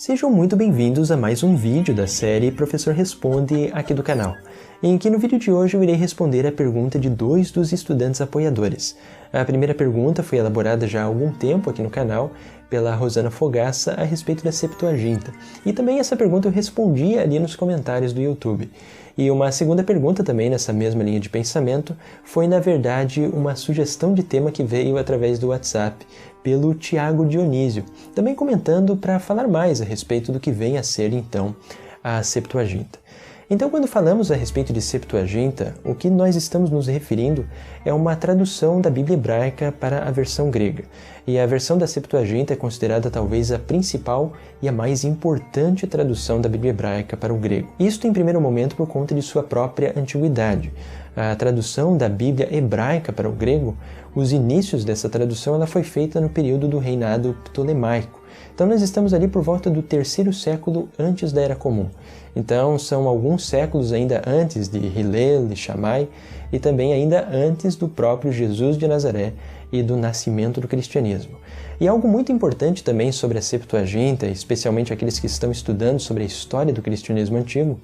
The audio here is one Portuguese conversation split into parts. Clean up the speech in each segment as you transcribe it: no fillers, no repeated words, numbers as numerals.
Sejam muito bem-vindos a mais um vídeo da série Professor Responde aqui do canal, em que no vídeo de hoje eu irei responder a pergunta de dois dos estudantes apoiadores. A primeira pergunta foi elaborada já há algum tempo aqui no canal pela Rosana Fogaça a respeito da Septuaginta, e também essa pergunta eu respondi ali nos comentários do YouTube. E uma segunda pergunta também nessa mesma linha de pensamento foi, na verdade, uma sugestão de tema que veio através do WhatsApp pelo Tiago Dionísio, também comentando para falar mais a respeito do que vem a ser então a Septuaginta. Então, quando falamos a respeito de Septuaginta, o que nós estamos nos referindo é uma tradução da Bíblia hebraica para a versão grega. E a versão da Septuaginta é considerada talvez a principal e a mais importante tradução da Bíblia hebraica para o grego. Isto, em primeiro momento, por conta de sua própria antiguidade. A tradução da Bíblia hebraica para o grego, os inícios dessa tradução ela foi feita no período do reinado ptolemaico. Então nós estamos ali por volta do 3º século antes da Era Comum. Então são alguns séculos ainda antes de Hillel e Shammai e também ainda antes do próprio Jesus de Nazaré e do nascimento do cristianismo. E algo muito importante também sobre a Septuaginta, especialmente aqueles que estão estudando sobre a história do cristianismo antigo,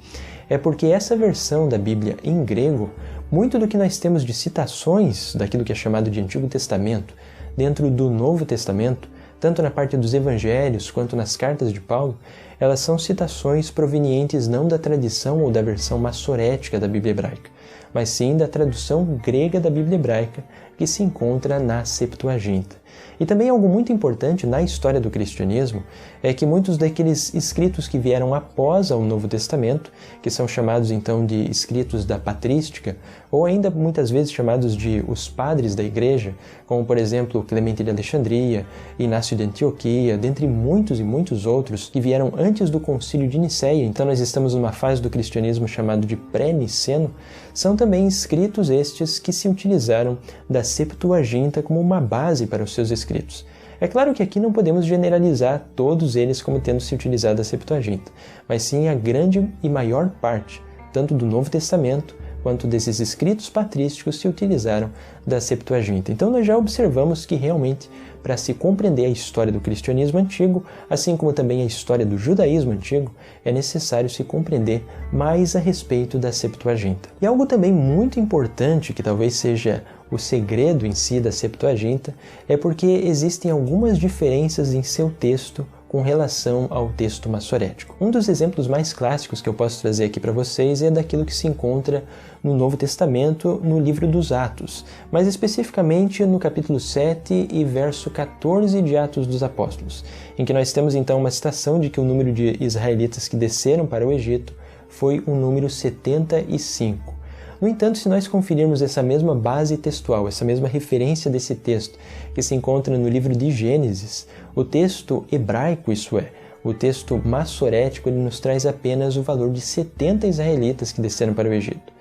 é porque essa versão da Bíblia em grego, muito do que nós temos de citações daquilo que é chamado de Antigo Testamento, dentro do Novo Testamento, tanto na parte dos evangelhos quanto nas cartas de Paulo, elas são citações provenientes não da tradição ou da versão massorética da Bíblia hebraica, mas sim da tradução grega da Bíblia hebraica que se encontra na Septuaginta. E também algo muito importante na história do cristianismo é que muitos daqueles escritos que vieram após ao Novo Testamento, que são chamados então de escritos da patrística, ou ainda muitas vezes chamados de os padres da igreja, como por exemplo Clemente de Alexandria, Inácio de Antioquia, dentre muitos e muitos outros que vieram antes do Concílio de Nicéia, então nós estamos numa fase do cristianismo chamado de pré-niceno, são também escritos estes que se utilizaram da Septuaginta como uma base para os seus escritos. É claro que aqui não podemos generalizar todos eles como tendo se utilizado a Septuaginta, mas sim a grande e maior parte, tanto do Novo Testamento quanto desses escritos patrísticos se utilizaram da Septuaginta. Então nós já observamos que realmente, para se compreender a história do cristianismo antigo, assim como também a história do judaísmo antigo, é necessário se compreender mais a respeito da Septuaginta. E algo também muito importante, que talvez seja o segredo em si da Septuaginta, é porque existem algumas diferenças em seu texto com relação ao texto massorético. Um dos exemplos mais clássicos que eu posso trazer aqui para vocês é daquilo que se encontra no Novo Testamento, no livro dos Atos, mais especificamente no capítulo 7 e verso 14 de Atos dos Apóstolos, em que nós temos então uma citação de que o número de israelitas que desceram para o Egito foi o número 75. No entanto, se nós conferirmos essa mesma base textual, essa mesma referência desse texto que se encontra no livro de Gênesis, o texto hebraico, isso é, o texto massorético, ele nos traz apenas o valor de 70 israelitas que desceram para o Egito.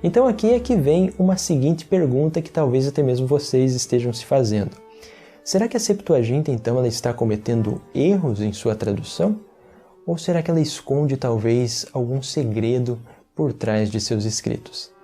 Então aqui é que vem uma seguinte pergunta que talvez até mesmo vocês estejam se fazendo. Será que a Septuaginta então ela está cometendo erros em sua tradução? Ou será que ela esconde talvez algum segredo por trás de seus escritos?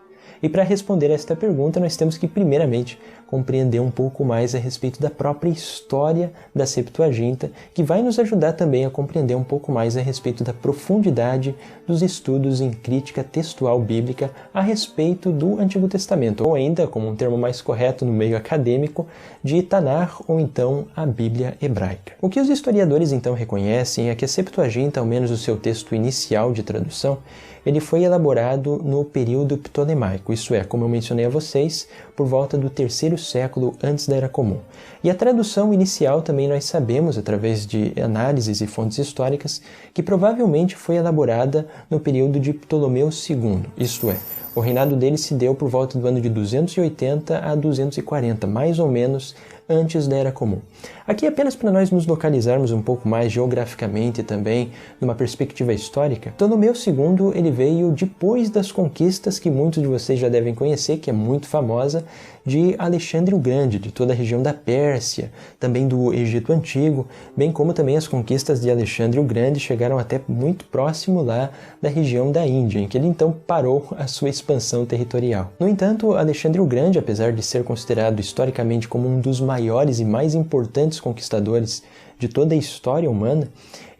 E para responder a esta pergunta, nós temos que, primeiramente, compreender um pouco mais a respeito da própria história da Septuaginta, que vai nos ajudar também a compreender um pouco mais a respeito da profundidade dos estudos em crítica textual bíblica a respeito do Antigo Testamento, ou ainda, como um termo mais correto no meio acadêmico, de Tanar ou então a Bíblia hebraica. O que os historiadores então reconhecem é que a Septuaginta, ao menos o seu texto inicial de tradução, ele foi elaborado no período ptolemaico, isso é, como eu mencionei a vocês, por volta do 3º século antes da Era Comum. E a tradução inicial também nós sabemos, através de análises e fontes históricas, que provavelmente foi elaborada no período de Ptolomeu II, isto é, o reinado dele se deu por volta do ano de 280 a 240, mais ou menos antes da Era Comum. Aqui apenas para nós nos localizarmos um pouco mais geograficamente e também numa perspectiva histórica, Ptolomeu II ele veio depois das conquistas que muitos de vocês já devem conhecer, que é muito famosa, de Alexandre o Grande, de toda a região da Pérsia, também do Egito Antigo, bem como também as conquistas de Alexandre o Grande chegaram até muito próximo lá da região da Índia, em que ele então parou a sua expansão territorial. No entanto, Alexandre o Grande, apesar de ser considerado historicamente como um dos maiores e mais importantes conquistadores de toda a história humana,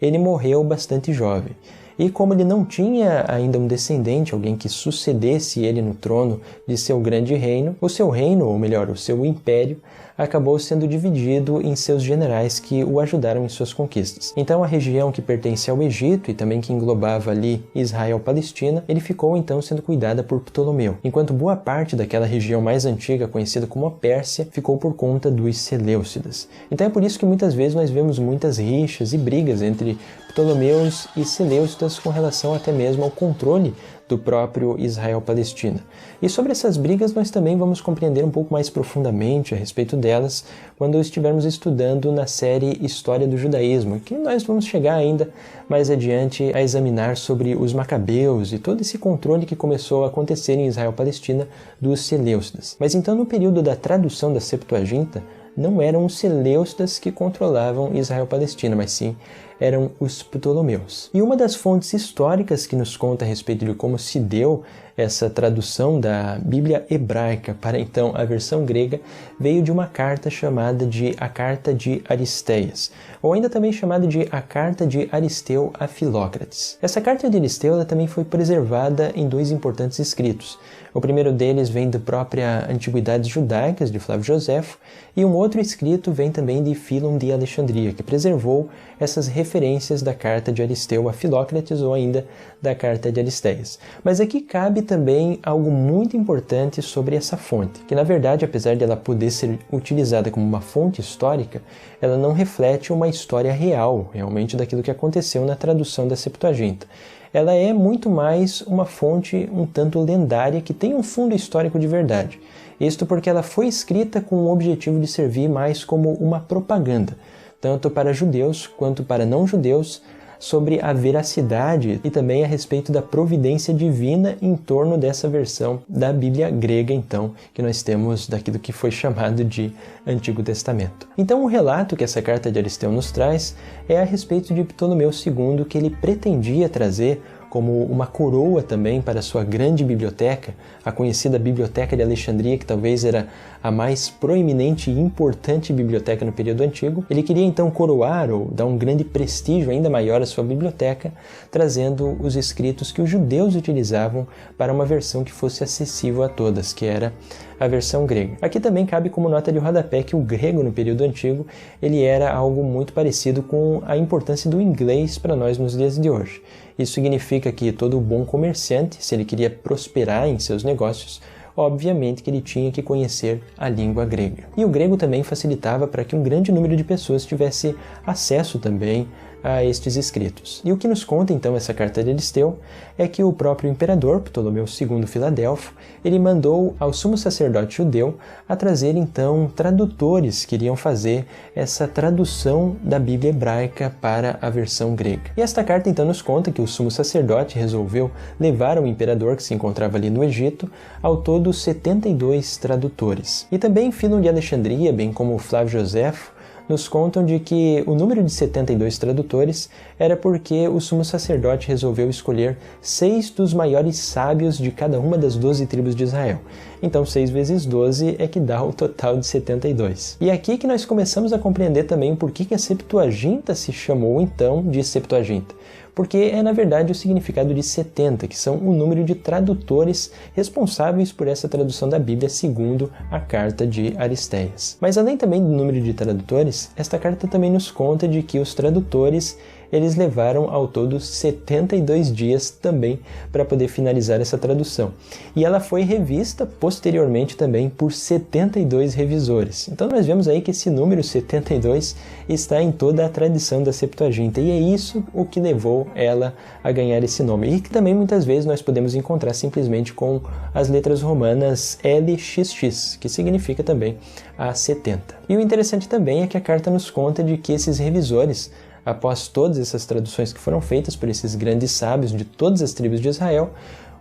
ele morreu bastante jovem. E como ele não tinha ainda um descendente, alguém que sucedesse ele no trono de seu grande reino, o seu reino, ou melhor, o seu império, acabou sendo dividido em seus generais que o ajudaram em suas conquistas. Então a região que pertence ao Egito e também que englobava ali Israel-Palestina, ele ficou então sendo cuidada por Ptolomeu, enquanto boa parte daquela região mais antiga, conhecida como a Pérsia, ficou por conta dos Seleucidas. Então é por isso que muitas vezes nós vemos muitas rixas e brigas entre Ptolomeus e Seleucidas com relação até mesmo ao controle do próprio Israel-Palestina. E sobre essas brigas nós também vamos compreender um pouco mais profundamente a respeito delas quando estivermos estudando na série História do Judaísmo, que nós vamos chegar ainda mais adiante a examinar sobre os Macabeus e todo esse controle que começou a acontecer em Israel-Palestina dos Seleucidas. Mas então no período da tradução da Septuaginta, não eram os Seleucidas que controlavam Israel-Palestina, mas sim eram os Ptolomeus. E uma das fontes históricas que nos conta a respeito de como se deu essa tradução da Bíblia hebraica para então a versão grega veio de uma carta chamada de a Carta de Aristeias, ou ainda também chamada de a Carta de Aristeu a Filócrates. Essa carta de Aristeu ela também foi preservada em dois importantes escritos. O primeiro deles vem da própria Antiguidades Judaicas, de Flávio Joséfo, e um outro escrito vem também de Fílon de Alexandria, que preservou essas referências da carta de Aristeu a Filócrates ou ainda da carta de Aristeias. Mas aqui cabe também algo muito importante sobre essa fonte, que na verdade, apesar de ela poder ser utilizada como uma fonte histórica, ela não reflete uma história real, realmente daquilo que aconteceu na tradução da Septuaginta. Ela é muito mais uma fonte um tanto lendária que tem um fundo histórico de verdade. Isto porque ela foi escrita com o objetivo de servir mais como uma propaganda, tanto para judeus quanto para não-judeus, sobre a veracidade e também a respeito da providência divina em torno dessa versão da Bíblia grega, então, que nós temos daquilo que foi chamado de Antigo Testamento. Então, o relato que essa carta de Aristeu nos traz é a respeito de Ptolomeu II, que ele pretendia trazer como uma coroa também para sua grande biblioteca, a conhecida Biblioteca de Alexandria, que talvez era a mais proeminente e importante biblioteca no período antigo. Ele queria então coroar ou dar um grande prestígio ainda maior à sua biblioteca, trazendo os escritos que os judeus utilizavam para uma versão que fosse acessível a todas, que era a versão grega. Aqui também cabe como nota de rodapé que o grego no período antigo ele era algo muito parecido com a importância do inglês para nós nos dias de hoje. Isso significa que todo bom comerciante, se ele queria prosperar em seus negócios, obviamente que ele tinha que conhecer a língua grega. E o grego também facilitava para que um grande número de pessoas tivesse acesso também a estes escritos. E o que nos conta então essa carta de Aristeu é que o próprio imperador Ptolomeu II Filadelfo, ele mandou ao sumo sacerdote judeu a trazer então tradutores que iriam fazer essa tradução da Bíblia hebraica para a versão grega. E esta carta então nos conta que o sumo sacerdote resolveu levar ao imperador que se encontrava ali no Egito ao todo 72 tradutores. E também Fílon de Alexandria, bem como Flávio Joséfo, nos contam de que o número de 72 tradutores era porque o sumo sacerdote resolveu escolher 6 dos maiores sábios de cada uma das 12 tribos de Israel. Então 6 vezes 12 é que dá o total de 72. E aqui que nós começamos a compreender também o porquê que a Septuaginta se chamou então de Septuaginta. Porque é na verdade o significado de 70, que são o número de tradutores responsáveis por essa tradução da Bíblia segundo a carta de Aristeias. Mas além também do número de tradutores, esta carta também nos conta de que os tradutores eles levaram ao todo 72 dias também para poder finalizar essa tradução. E ela foi revista posteriormente também por 72 revisores. Então nós vemos aí que esse número 72 está em toda a tradição da Septuaginta, e é isso o que levou ela a ganhar esse nome. E que também muitas vezes nós podemos encontrar simplesmente com as letras romanas LXX, que significa também a 70. E o interessante também é que a carta nos conta de que esses revisores, após todas essas traduções que foram feitas por esses grandes sábios de todas as tribos de Israel,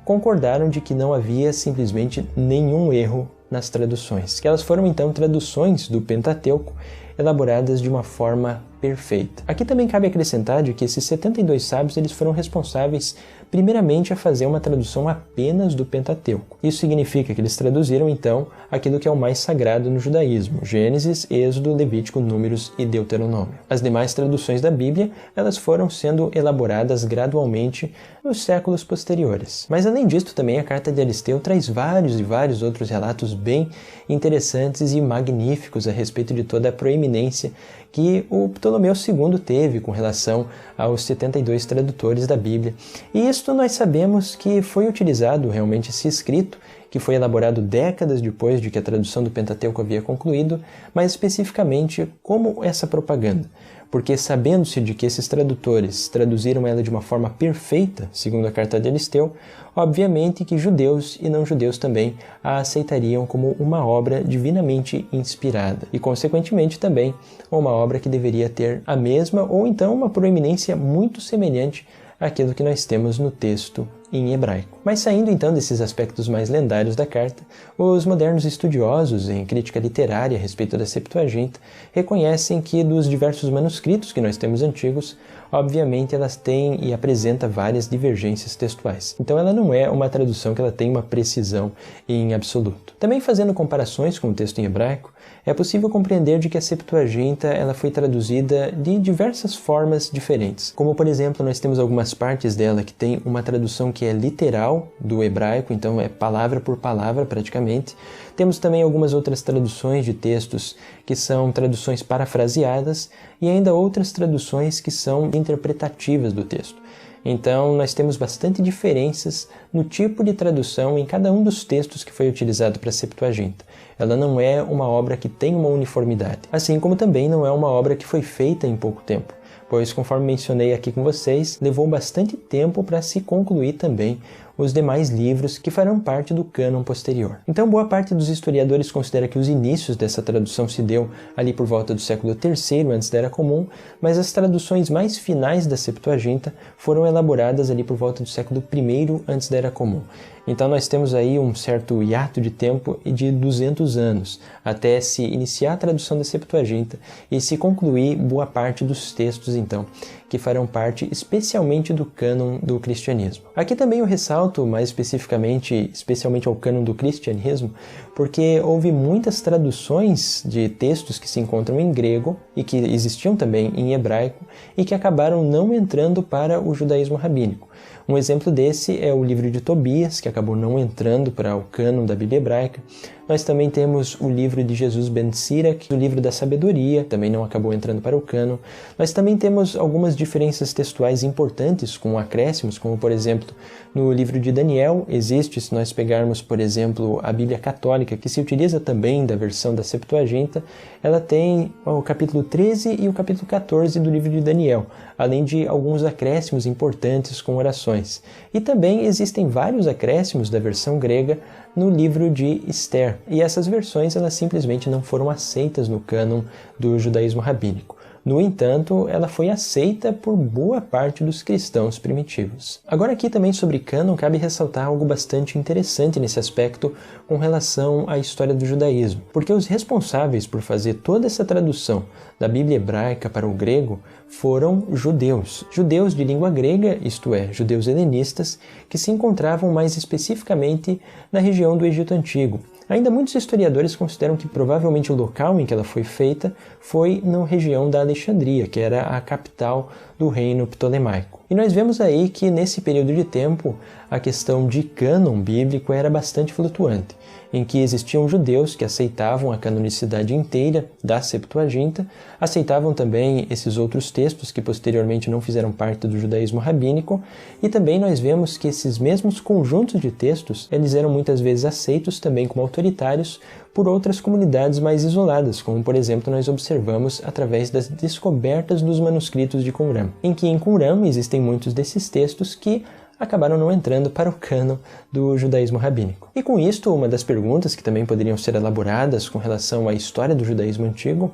concordaram de que não havia simplesmente nenhum erro nas traduções, que elas foram então traduções do Pentateuco elaboradas de uma forma perfeita. Aqui também cabe acrescentar de que esses 72 sábios eles foram responsáveis primeiramente a fazer uma tradução apenas do Pentateuco. Isso significa que eles traduziram então aquilo que é o mais sagrado no judaísmo: Gênesis, Êxodo, Levítico, Números e Deuteronômio. As demais traduções da Bíblia, elas foram sendo elaboradas gradualmente nos séculos posteriores. Mas além disso, também a carta de Aristeu traz vários outros relatos bem interessantes e magníficos a respeito de toda a proeminência que o Ptolomeu II teve com relação aos 72 tradutores da Bíblia. E isto nós sabemos que foi utilizado realmente esse escrito, que foi elaborado décadas depois de que a tradução do Pentateuco havia concluído, mas especificamente como essa propaganda. Porque sabendo-se de que esses tradutores traduziram ela de uma forma perfeita, segundo a carta de Aristeu, obviamente que judeus e não judeus também a aceitariam como uma obra divinamente inspirada e, consequentemente, também uma obra que deveria ter a mesma ou então uma proeminência muito semelhante àquilo que nós temos no texto em hebraico. Mas saindo então desses aspectos mais lendários da carta, os modernos estudiosos em crítica literária a respeito da Septuaginta reconhecem que dos diversos manuscritos que nós temos antigos, obviamente elas têm e apresentam várias divergências textuais. Então ela não é uma tradução que ela tem uma precisão em absoluto. Também fazendo comparações com o texto em hebraico, é possível compreender de que a Septuaginta ela foi traduzida de diversas formas diferentes. Como, por exemplo, nós temos algumas partes dela que tem uma tradução que é literal do hebraico, então é palavra por palavra praticamente. Temos também algumas outras traduções de textos que são traduções parafraseadas e ainda outras traduções que são interpretativas do texto. Então, nós temos bastante diferenças no tipo de tradução em cada um dos textos que foi utilizado para a Septuaginta. Ela não é uma obra que tem uma uniformidade, assim como também não é uma obra que foi feita em pouco tempo, pois, conforme mencionei aqui com vocês, levou bastante tempo para se concluir também os demais livros que farão parte do cânon posterior. Então, boa parte dos historiadores considera que os inícios dessa tradução se deu ali por volta do século III antes da Era Comum, mas as traduções mais finais da Septuaginta foram elaboradas ali por volta do século I antes da Era Comum. Então nós temos aí um certo hiato de tempo de 200 anos até se iniciar a tradução da Septuaginta e se concluir boa parte dos textos, então, que farão parte especialmente do cânon do cristianismo. Aqui também eu ressalto mais especialmente ao cânon do cristianismo, porque houve muitas traduções de textos que se encontram em grego e que existiam também em hebraico e que acabaram não entrando para o judaísmo rabínico. Um exemplo desse é o livro de Tobias, que acabou não entrando para o cânon da Bíblia hebraica. Nós também temos o livro de Jesus ben Sirach, o livro da sabedoria, também não acabou entrando para o cânon. Nós também temos algumas diferenças textuais importantes com acréscimos, como por exemplo, no livro de Daniel existe, se nós pegarmos, por exemplo, a Bíblia católica, que se utiliza também da versão da Septuaginta, ela tem o capítulo 13 e o capítulo 14 do livro de Daniel, além de alguns acréscimos importantes com orações. E também existem vários acréscimos da versão grega no livro de Esther, e essas versões elas simplesmente não foram aceitas no cânon do judaísmo rabínico. No entanto, ela foi aceita por boa parte dos cristãos primitivos. Agora aqui também sobre cânon cabe ressaltar algo bastante interessante nesse aspecto com relação à história do judaísmo, porque os responsáveis por fazer toda essa tradução da Bíblia hebraica para o grego foram judeus de língua grega, isto é, judeus helenistas, que se encontravam mais especificamente na região do Egito Antigo. Ainda muitos historiadores consideram que provavelmente o local em que ela foi feita foi na região da Alexandria, que era a capital do reino ptolemaico. E nós vemos aí que nesse período de tempo a questão de cânon bíblico era bastante flutuante, em que existiam judeus que aceitavam a canonicidade inteira da Septuaginta, aceitavam também esses outros textos que posteriormente não fizeram parte do judaísmo rabínico, e também nós vemos que esses mesmos conjuntos de textos, eles eram muitas vezes aceitos também como autoritários por outras comunidades mais isoladas, como por exemplo nós observamos através das descobertas dos manuscritos de Qumran, em que em Qumran existem muitos desses textos que acabaram não entrando para o cânon do judaísmo rabínico. E com isto, uma das perguntas que também poderiam ser elaboradas com relação à história do judaísmo antigo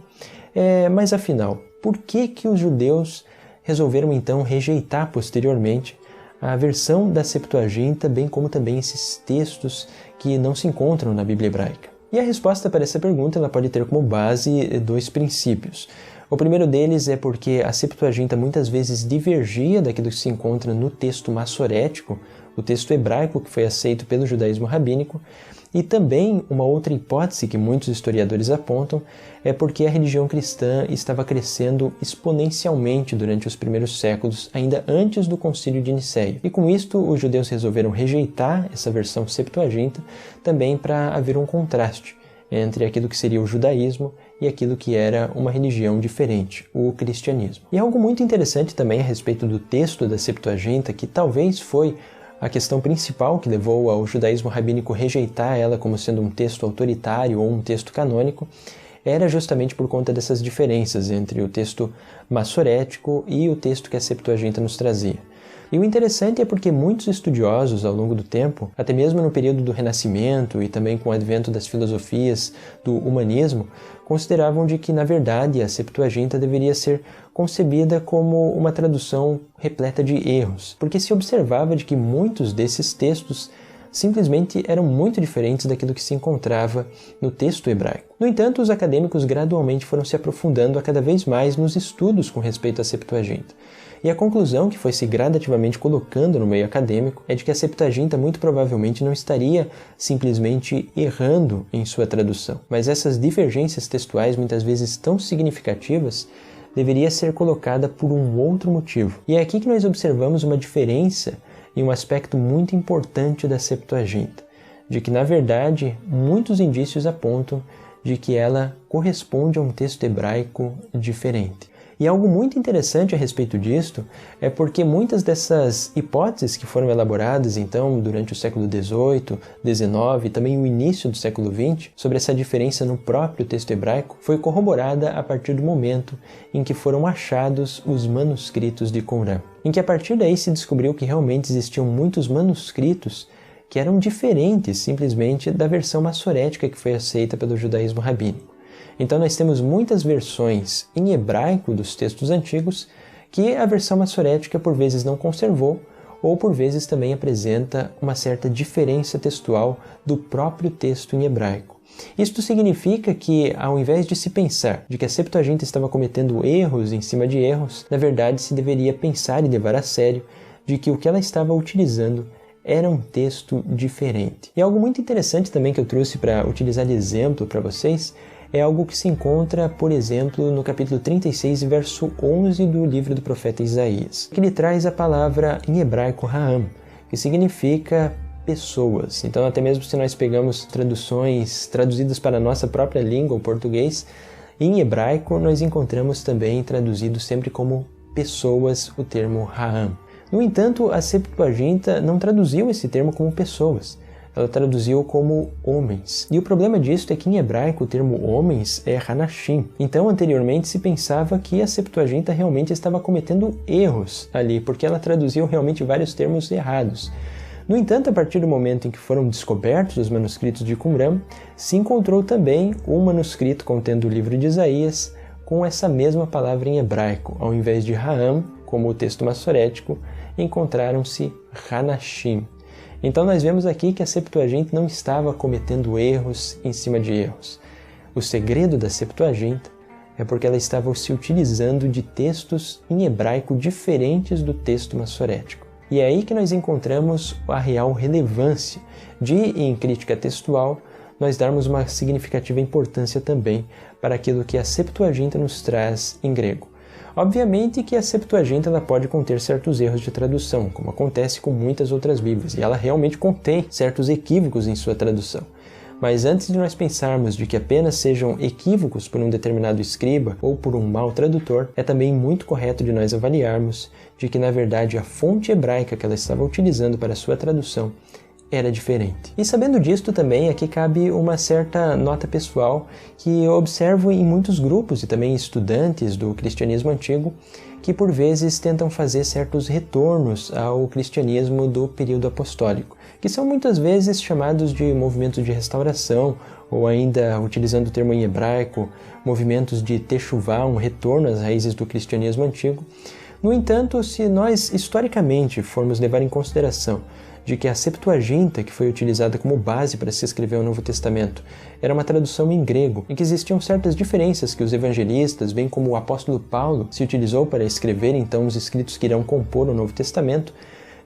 é, mas afinal, por que os judeus resolveram então rejeitar posteriormente a versão da Septuaginta, bem como também esses textos que não se encontram na Bíblia hebraica? E a resposta para essa pergunta ela pode ter como base dois princípios. O primeiro deles é porque a Septuaginta muitas vezes divergia daquilo que se encontra no texto massorético, o texto hebraico que foi aceito pelo judaísmo rabínico, e também uma outra hipótese que muitos historiadores apontam é porque a religião cristã estava crescendo exponencialmente durante os primeiros séculos, ainda antes do Concílio de Nicéia. E com isto, os judeus resolveram rejeitar essa versão Septuaginta também para haver um contraste entre aquilo que seria o judaísmo e aquilo que era uma religião diferente, o cristianismo. E algo muito interessante também a respeito do texto da Septuaginta, que talvez foi a questão principal que levou ao judaísmo rabínico rejeitar ela como sendo um texto autoritário ou um texto canônico, era justamente por conta dessas diferenças entre o texto massorético e o texto que a Septuaginta nos trazia. E o interessante é porque muitos estudiosos ao longo do tempo, até mesmo no período do Renascimento e também com o advento das filosofias do humanismo, consideravam de que, na verdade, a Septuaginta deveria ser concebida como uma tradução repleta de erros, porque se observava de que muitos desses textos simplesmente eram muito diferentes daquilo que se encontrava no texto hebraico. No entanto, os acadêmicos gradualmente foram se aprofundando a cada vez mais nos estudos com respeito à Septuaginta. E a conclusão que foi se gradativamente colocando no meio acadêmico é de que a Septuaginta muito provavelmente não estaria simplesmente errando em sua tradução, mas essas divergências textuais muitas vezes tão significativas deveria ser colocada por um outro motivo. E é aqui que nós observamos uma diferença e um aspecto muito importante da Septuaginta, de que, na verdade, muitos indícios apontam de que ela corresponde a um texto hebraico diferente. E algo muito interessante a respeito disto é porque muitas dessas hipóteses que foram elaboradas, então, durante o século XVIII, XIX e também o início do século XX, sobre essa diferença no próprio texto hebraico, foi corroborada a partir do momento em que foram achados os manuscritos de Qumran, em que a partir daí se descobriu que realmente existiam muitos manuscritos que eram diferentes simplesmente da versão massorética que foi aceita pelo judaísmo rabínico. Então nós temos muitas versões em hebraico dos textos antigos que a versão massorética por vezes não conservou ou por vezes também apresenta uma certa diferença textual do próprio texto em hebraico. Isto significa que, ao invés de se pensar de que a Septuaginta estava cometendo erros em cima de erros, na verdade se deveria pensar e levar a sério de que o que ela estava utilizando era um texto diferente. E algo muito interessante também que eu trouxe para utilizar de exemplo para vocês é algo que se encontra, por exemplo, no capítulo 36, verso 11 do livro do profeta Isaías, que ele traz a palavra em hebraico Ha'am, que significa pessoas. Então, até mesmo se nós pegamos traduções traduzidas para a nossa própria língua, o português, em hebraico nós encontramos também traduzido sempre como pessoas o termo Ha'am. No entanto, a Septuaginta não traduziu esse termo como pessoas. Ela traduziu como homens. E o problema disso é que em hebraico o termo homens é Hanashim. Então, anteriormente se pensava que a Septuaginta realmente estava cometendo erros ali, porque ela traduziu realmente vários termos errados. No entanto, a partir do momento em que foram descobertos os manuscritos de Qumran, se encontrou também um manuscrito contendo o livro de Isaías com essa mesma palavra em hebraico. Ao invés de Ha'am, como o texto massorético, encontraram-se Hanashim. Então nós vemos aqui que a Septuaginta não estava cometendo erros em cima de erros. O segredo da Septuaginta é porque ela estava se utilizando de textos em hebraico diferentes do texto massorético. E é aí que nós encontramos a real relevância de, em crítica textual, nós darmos uma significativa importância também para aquilo que a Septuaginta nos traz em grego. Obviamente que a Septuaginta ela pode conter certos erros de tradução, como acontece com muitas outras Bíblias, e ela realmente contém certos equívocos em sua tradução. Mas antes de nós pensarmos de que apenas sejam equívocos por um determinado escriba ou por um mau tradutor, é também muito correto de nós avaliarmos de que, na verdade, a fonte hebraica que ela estava utilizando para sua tradução era diferente. E sabendo disto também, aqui cabe uma certa nota pessoal que eu observo em muitos grupos e também estudantes do cristianismo antigo que por vezes tentam fazer certos retornos ao cristianismo do período apostólico, que são muitas vezes chamados de movimentos de restauração, ou ainda, utilizando o termo em hebraico, movimentos de techuvá, um retorno às raízes do cristianismo antigo, No entanto, se nós historicamente formos levar em consideração de que a Septuaginta, que foi utilizada como base para se escrever o Novo Testamento, era uma tradução em grego, e que existiam certas diferenças que os evangelistas, bem como o apóstolo Paulo, se utilizou para escrever então os escritos que irão compor o Novo Testamento,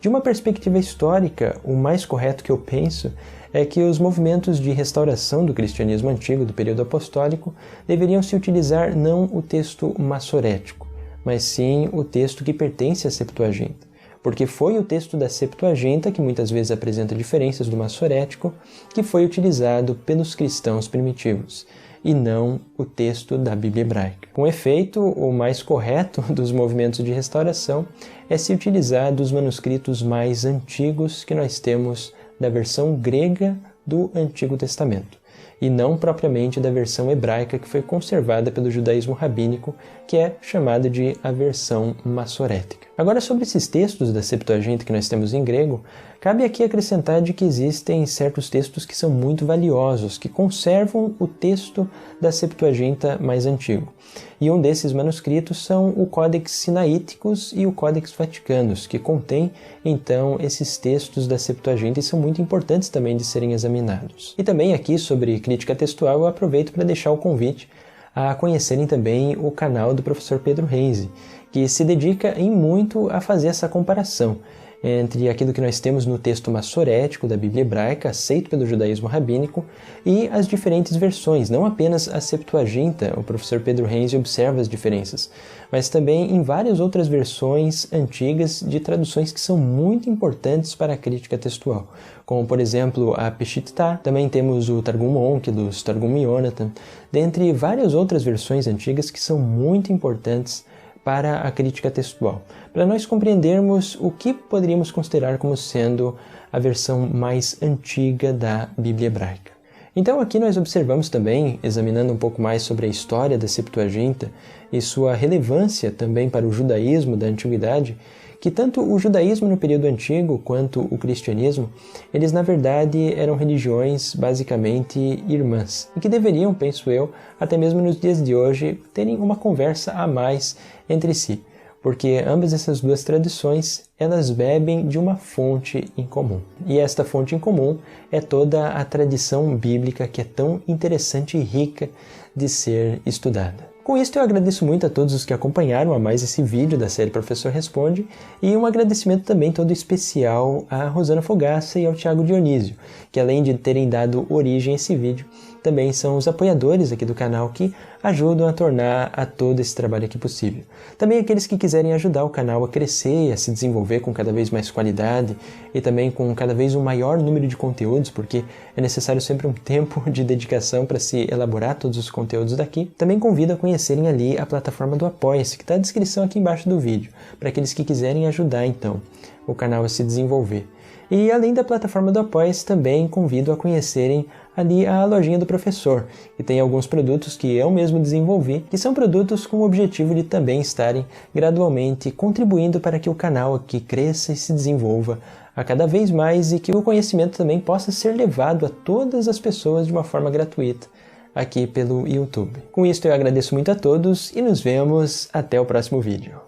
de uma perspectiva histórica, o mais correto que eu penso é que os movimentos de restauração do cristianismo antigo do período apostólico deveriam se utilizar não o texto massorético, mas sim o texto que pertence à Septuaginta, porque foi o texto da Septuaginta, que muitas vezes apresenta diferenças do massorético, que foi utilizado pelos cristãos primitivos, e não o texto da Bíblia hebraica. Com efeito, o mais correto dos movimentos de restauração é se utilizar dos manuscritos mais antigos que nós temos da versão grega do Antigo Testamento, e não propriamente da versão hebraica que foi conservada pelo judaísmo rabínico, que é chamada de a versão massorética. Agora, sobre esses textos da Septuaginta que nós temos em grego, cabe aqui acrescentar de que existem certos textos que são muito valiosos, que conservam o texto da Septuaginta mais antigo. E um desses manuscritos são o Codex Sinaiticus e o Codex Vaticanus, que contém, então, esses textos da Septuaginta e são muito importantes também de serem examinados. E também aqui, sobre crítica textual, eu aproveito para deixar o convite a conhecerem também o canal do professor Pedro Reise, que se dedica em muito a fazer essa comparação entre aquilo que nós temos no texto massorético da Bíblia hebraica, aceito pelo judaísmo rabínico, e as diferentes versões, não apenas a Septuaginta, o professor Pedro Reise observa as diferenças, mas também em várias outras versões antigas de traduções que são muito importantes para a crítica textual, como por exemplo a Peshittah, também temos o Targum Onkelos, Targum Yonatan, dentre várias outras versões antigas que são muito importantes para a crítica textual, para nós compreendermos o que poderíamos considerar como sendo a versão mais antiga da Bíblia hebraica. Então aqui nós observamos também, examinando um pouco mais sobre a história da Septuaginta e sua relevância também para o judaísmo da antiguidade, que tanto o judaísmo no período antigo quanto o cristianismo, eles na verdade eram religiões basicamente irmãs, e que deveriam, penso eu, até mesmo nos dias de hoje, terem uma conversa a mais entre si, porque ambas essas duas tradições, elas bebem de uma fonte em comum. E esta fonte em comum é toda a tradição bíblica que é tão interessante e rica de ser estudada. Com isso, eu agradeço muito a todos os que acompanharam a mais esse vídeo da série Professor Responde, e um agradecimento também todo especial a Rosana Fogaça e ao Thiago Dionísio, que além de terem dado origem a esse vídeo, também são os apoiadores aqui do canal que ajudam a tornar a todo esse trabalho aqui possível. Também aqueles que quiserem ajudar o canal a crescer e a se desenvolver com cada vez mais qualidade e também com cada vez um maior número de conteúdos, porque é necessário sempre um tempo de dedicação para se elaborar todos os conteúdos daqui. Também convido a conhecerem ali a plataforma do Apoia-se, que está na descrição aqui embaixo do vídeo, para aqueles que quiserem ajudar então o canal a se desenvolver. E além da plataforma do Apoia-se, também convido a conhecerem ali a lojinha do professor, que tem alguns produtos que eu mesmo desenvolvi, que são produtos com o objetivo de também estarem gradualmente contribuindo para que o canal aqui cresça e se desenvolva a cada vez mais e que o conhecimento também possa ser levado a todas as pessoas de uma forma gratuita aqui pelo YouTube. Com isso eu agradeço muito a todos e nos vemos até o próximo vídeo.